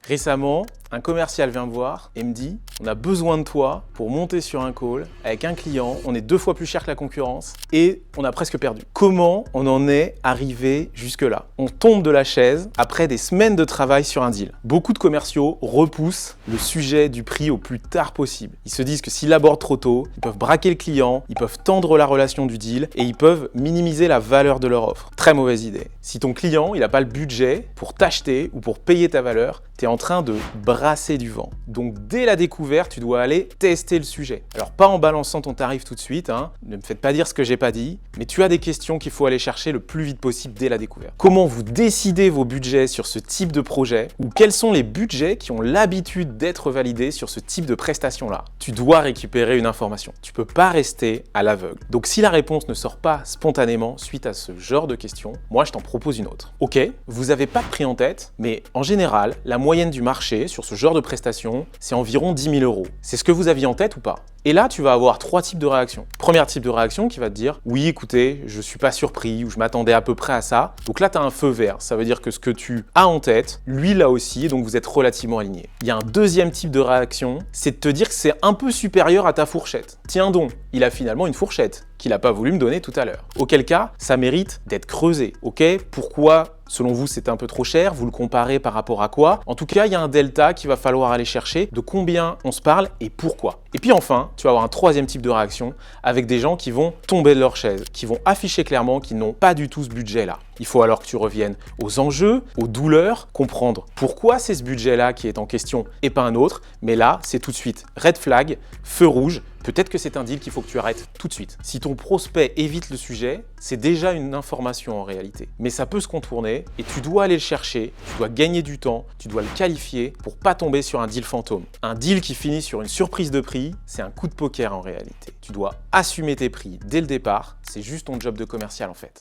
Récemment, un commercial vient me voir et me dit « On a besoin de toi pour monter sur un call avec un client, on est 2 fois plus cher que la concurrence et on a presque perdu. » Comment on en est arrivé jusque-là? On tombe de la chaise après des semaines de travail sur un deal. Beaucoup de commerciaux repoussent le sujet du prix au plus tard possible. Ils se disent que s'ils l'abordent trop tôt, ils peuvent braquer le client, ils peuvent tendre la relation du deal et ils peuvent minimiser la valeur de leur offre. Très mauvaise idée. Si ton client n'a pas le budget pour t'acheter ou pour payer ta valeur, tu es en train de brasser du vent. Donc dès la découverte, tu dois aller tester le sujet. Alors pas en balançant ton tarif tout de suite, ne me faites pas dire ce que j'ai pas dit, mais tu as des questions qu'il faut aller chercher le plus vite possible dès la découverte. Comment vous décidez vos budgets sur ce type de projet ou quels sont les budgets qui ont l'habitude d'être validés sur ce type de prestation-là? Tu dois récupérer une information. Tu peux pas rester à l'aveugle. Donc si la réponse ne sort pas spontanément suite à ce genre de questions, moi je t'en propose une autre. Ok, vous n'avez pas de prix en tête, mais en général, la moyenne du marché sur ce genre de prestation, c'est environ 10 000 €. C'est ce que vous aviez en tête ou pas? Et là, tu vas avoir 3 types de réactions. Premier type de réaction qui va te dire « Oui, écoutez, je suis pas surpris ou je m'attendais à peu près à ça. » Donc là, tu as un feu vert. Ça veut dire que ce que tu as en tête, lui l'a aussi, et donc vous êtes relativement aligné. Il y a un deuxième type de réaction, c'est de te dire que c'est un peu supérieur à ta fourchette. Tiens donc, il a finalement une fourchette qu'il n'a pas voulu me donner tout à l'heure. Auquel cas, ça mérite d'être creusé. Ok, pourquoi, selon vous, c'est un peu trop cher? Vous le comparez par rapport à quoi? En tout cas, il y a un delta qu'il va falloir aller chercher, de combien on se parle et pourquoi. Et puis enfin, tu vas avoir un troisième type de réaction avec des gens qui vont tomber de leur chaise, qui vont afficher clairement qu'ils n'ont pas du tout ce budget-là. Il faut alors que tu reviennes aux enjeux, aux douleurs, comprendre pourquoi c'est ce budget-là qui est en question et pas un autre. Mais là, c'est tout de suite red flag, feu rouge. Peut-être que c'est un deal qu'il faut que tu arrêtes tout de suite. Si ton prospect évite le sujet, c'est déjà une information en réalité. Mais ça peut se contourner et tu dois aller le chercher, tu dois gagner du temps, tu dois le qualifier pour pas tomber sur un deal fantôme. Un deal qui finit sur une surprise de prix, c'est un coup de poker en réalité. Tu dois assumer tes prix dès le départ, c'est juste ton job de commercial en fait.